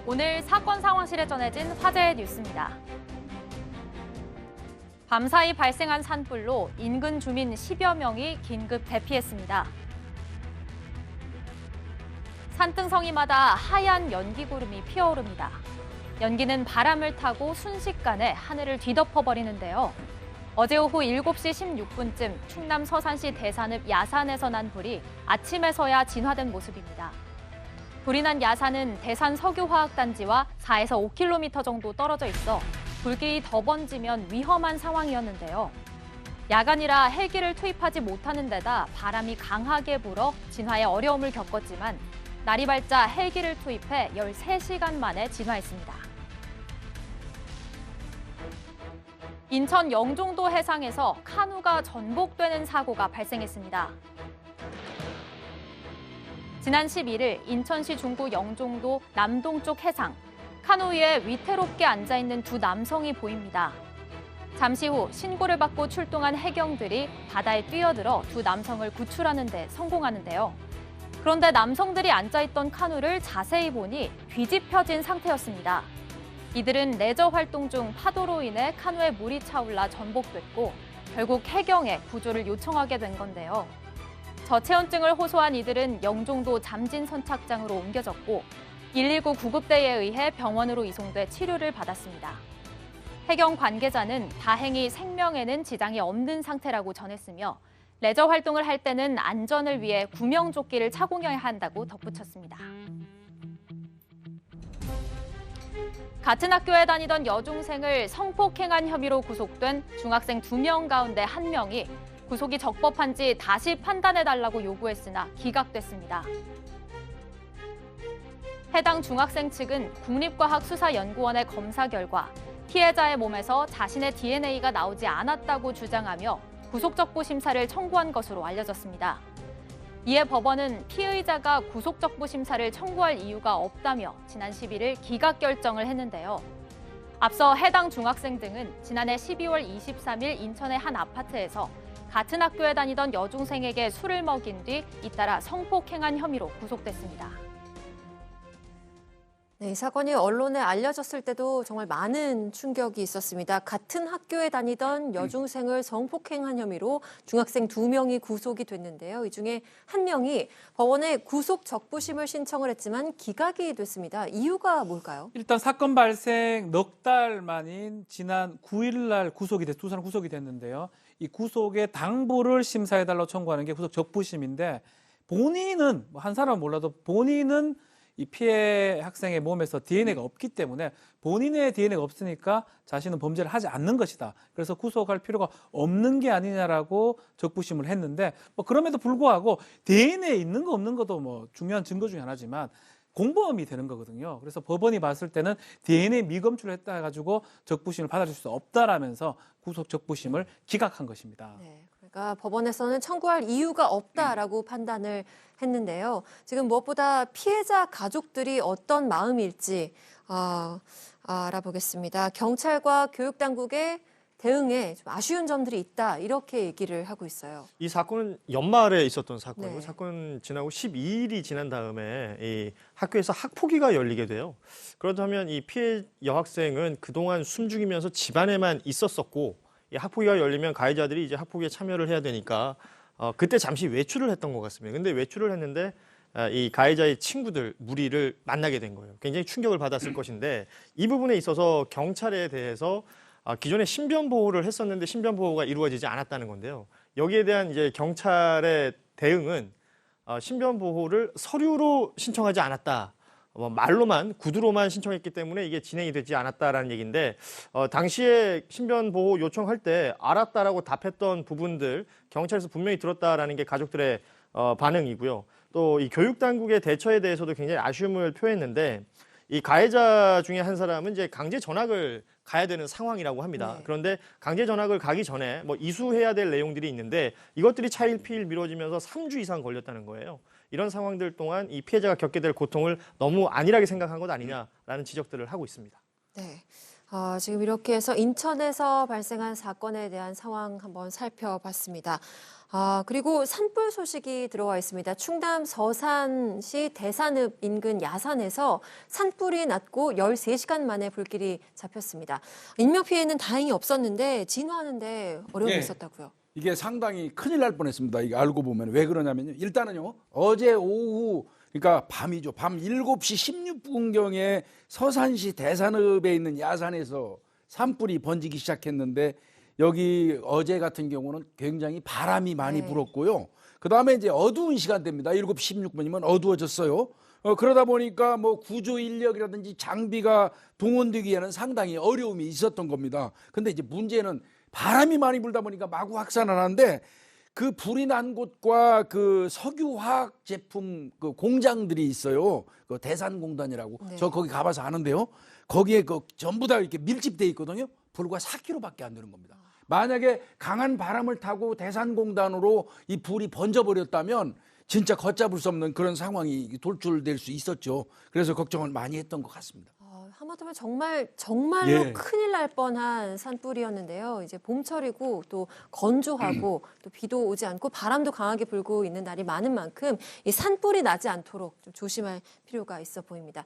오늘 사건 상황실에 전해진 화제의 뉴스입니다. 밤사이 발생한 산불로 인근 주민 10여 명이 긴급 대피했습니다. 산등성이마다 하얀 연기구름이 피어오릅니다. 연기는 바람을 타고 순식간에 하늘을 뒤덮어버리는데요. 어제 오후 7시 16분쯤 충남 서산시 대산읍 야산에서 난 불이 아침에서야 진화된 모습입니다. 불이 난 야산은 대산 석유화학단지와 4에서 5km 정도 떨어져 있어 불길이 더 번지면 위험한 상황이었는데요. 야간이라 헬기를 투입하지 못하는 데다 바람이 강하게 불어 진화에 어려움을 겪었지만 날이 밝자 헬기를 투입해 13시간 만에 진화했습니다. 인천 영종도 해상에서 카누가 전복되는 사고가 발생했습니다. 지난 11일 인천시 중구 영종도 남동쪽 해상, 카누 위에 위태롭게 앉아있는 두 남성이 보입니다. 잠시 후 신고를 받고 출동한 해경들이 바다에 뛰어들어 두 남성을 구출하는 데 성공하는데요. 그런데 남성들이 앉아있던 카누를 자세히 보니 뒤집혀진 상태였습니다. 이들은 레저 활동 중 파도로 인해 카누에 물이 차올라 전복됐고 결국 해경에 구조를 요청하게 된 건데요. 저체온증을 호소한 이들은 영종도 잠진선착장으로 옮겨졌고 119 구급대에 의해 병원으로 이송돼 치료를 받았습니다. 해경 관계자는 다행히 생명에는 지장이 없는 상태라고 전했으며 레저 활동을 할 때는 안전을 위해 구명조끼를 착용해야 한다고 덧붙였습니다. 같은 학교에 다니던 여중생을 성폭행한 혐의로 구속된 중학생 2명 가운데 1명이 구속이 적법한지 다시 판단해달라고 요구했으나 기각됐습니다. 해당 중학생 측은 국립과학수사연구원의 검사 결과 피해자의 몸에서 자신의 DNA가 나오지 않았다고 주장하며 구속적부 심사를 청구한 것으로 알려졌습니다. 이에 법원은 피의자가 구속적부 심사를 청구할 이유가 없다며 지난 11일 기각 결정을 했는데요. 앞서 해당 중학생 등은 지난해 12월 23일 인천의 한 아파트에서 같은 학교에 다니던 여중생에게 술을 먹인 뒤 잇따라 성폭행한 혐의로 구속됐습니다. 네, 이 사건이 언론에 알려졌을 때도 정말 많은 충격이 있었습니다. 같은 학교에 다니던 여중생을 성폭행한 혐의로 중학생 2명이 구속이 됐는데요. 이 중에 1명이 법원에 구속 적부심을 신청을 했지만 기각이 됐습니다. 이유가 뭘까요? 일단 사건 발생 넉 달 만인 지난 9일 날 두 사람 구속이 됐는데요. 이 구속의 당부를 심사해달라고 청구하는 게 구속 적부심인데 본인은 한 사람은 몰라도 본인은 이 피해 학생의 몸에서 DNA가 없기 때문에 본인의 DNA가 없으니까 자신은 범죄를 하지 않는 것이다. 그래서 구속할 필요가 없는 게 아니냐라고 적부심을 했는데 그럼에도 불구하고 DNA에 있는 거 없는 것도 중요한 증거 중에 하나지만 공범이 되는 거거든요. 그래서 법원이 봤을 때는 DNA 미검출을 했다 해가지고 적부심을 받아줄 수 없다라면서 구속 적부심을 기각한 것입니다. 네, 그러니까 법원에서는 청구할 이유가 없다라고 판단을 했는데요. 지금 무엇보다 피해자 가족들이 어떤 마음일지 알아보겠습니다. 경찰과 교육당국의 대응에 좀 아쉬운 점들이 있다 이렇게 얘기를 하고 있어요. 이 사건은 연말에 있었던 사건이고 네. 사건 지나고 12일이 지난 다음에 이 학교에서 학폭위가 열리게 돼요. 그렇다면 이 피해 여학생은 그동안 숨죽이면서 집안에만 있었었고 이 학폭위가 열리면 가해자들이 이제 학폭위에 참여를 해야 되니까 그때 잠시 외출을 했던 것 같습니다. 근데 외출을 했는데 이 가해자의 친구들 무리를 만나게 된 거예요. 굉장히 충격을 받았을 것인데 이 부분에 있어서 경찰에 대해서 기존에 신변 보호를 했었는데 신변 보호가 이루어지지 않았다는 건데요. 여기에 대한 이제 경찰의 대응은 신변 보호를 서류로 신청하지 않았다. 말로만 구두로만 신청했기 때문에 이게 진행이 되지 않았다라는 얘기인데 당시에 신변 보호 요청할 때 알았다라고 답했던 부분들 경찰에서 분명히 들었다라는 게 가족들의 반응이고요. 또 이 교육 당국의 대처에 대해서도 굉장히 아쉬움을 표했는데 이 가해자 중에 한 사람은 이제 강제 전학을 가야 되는 상황이라고 합니다. 네. 그런데 강제 전학을 가기 전에 이수해야 될 내용들이 있는데 이것들이 차일피일 미뤄지면서 3주 이상 걸렸다는 거예요. 이런 상황들 동안 이 피해자가 겪게 될 고통을 너무 안일하게 생각한 것 아니냐라는 지적들을 하고 있습니다. 네. 지금 이렇게 해서 인천에서 발생한 사건에 대한 상황 한번 살펴봤습니다. 그리고 산불 소식이 들어와 있습니다. 충남 서산시 대산읍 인근 야산에서 산불이 났고 13시간 만에 불길이 잡혔습니다. 인명피해는 다행히 없었는데 진화하는데 어려움이 예. 있었다고요. 이게 상당히 큰일 날 뻔했습니다. 이게 알고 보면 왜 그러냐면요. 일단은요. 어제 오후 그러니까 밤이죠. 밤 7시 16분경에 서산시 대산읍에 있는 야산에서 산불이 번지기 시작했는데 여기 어제 같은 경우는 굉장히 바람이 많이 네. 불었고요. 그다음에 이제 어두운 시간대입니다. 7시 16분이면 어두워졌어요. 그러다 보니까 뭐 구조 인력이라든지 장비가 동원되기에는 상당히 어려움이 있었던 겁니다. 근데 이제 문제는 바람이 많이 불다 보니까 마구 확산을 하는데 그 불이 난 곳과 그 석유화학 제품 그 공장들이 있어요. 그 대산공단이라고. 네. 저 거기 가봐서 아는데요. 거기에 그 전부 다 이렇게 밀집돼 있거든요. 불과 4km밖에 안 되는 겁니다. 만약에 강한 바람을 타고 대산공단으로 이 불이 번져버렸다면 진짜 걷잡을 수 없는 그런 상황이 돌출될 수 있었죠. 그래서 걱정을 많이 했던 것 같습니다. 하마터면 정말로 예. 큰일 날 뻔한 산불이었는데요. 이제 봄철이고 또 건조하고 또 비도 오지 않고 바람도 강하게 불고 있는 날이 많은 만큼 이 산불이 나지 않도록 좀 조심할 필요가 있어 보입니다.